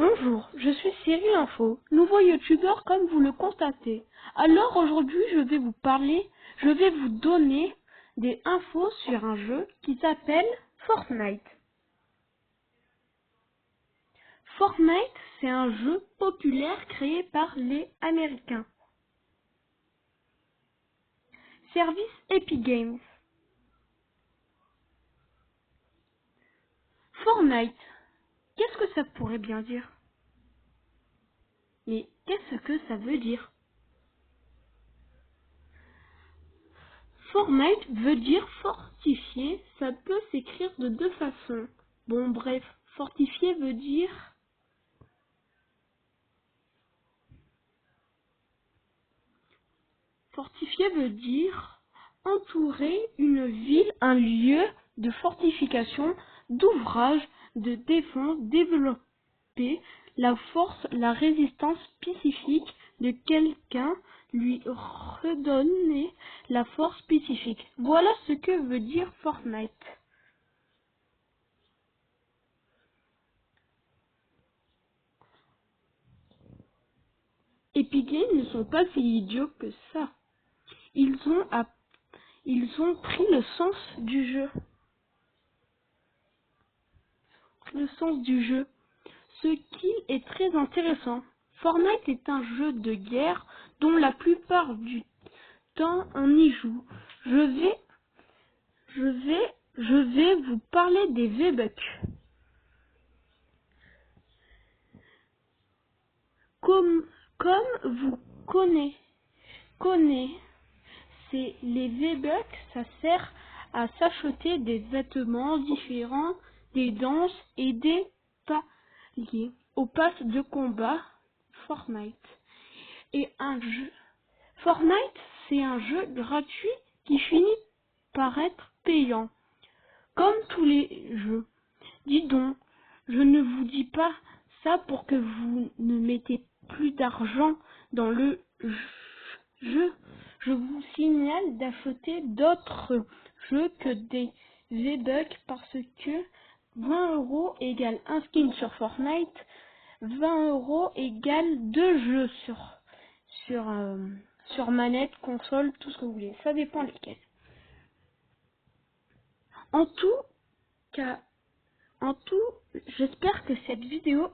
Bonjour, je suis Cyril Info, nouveau youtubeur comme vous le constatez. Alors aujourd'hui je vais vous donner des infos sur un jeu qui s'appelle Fortnite. Fortnite, c'est un jeu populaire créé par les Américains. Service Epic Games. Fortnite, qu'est-ce que ça pourrait bien dire? Mais qu'est-ce que ça veut dire? Fortnite veut dire fortifier, ça peut s'écrire de deux façons. Bon bref, fortifier veut dire entourer une ville, un lieu de fortification, d'ouvrage, de défense, développer la force, la résistance spécifique de quelqu'un, lui redonner la force spécifique. Voilà ce que veut dire Fortnite. Epic Games ne sont pas si idiots que ça. Ils ont pris le sens du jeu. Ce qui est très intéressant. Fortnite est un jeu de guerre dont la plupart du temps on y joue. Je vais vous parler des V-Bucks. Comme vous connaissez les V-Bucks, ça sert à s'acheter des vêtements différents, des danses et des paliers au pass de combat Fortnite. Et un jeu. Fortnite, c'est un jeu gratuit qui finit par être payant, comme tous les jeux. Dis donc, je ne vous dis pas ça pour que vous ne mettez plus d'argent dans le jeu. Je vous signale d'acheter d'autres jeux que des V-Bucks parce que 20 € égale un skin sur Fortnite, 20 € égale 2 jeux sur manette, console, tout ce que vous voulez. Ça dépend lesquels. En tout, j'espère que cette vidéo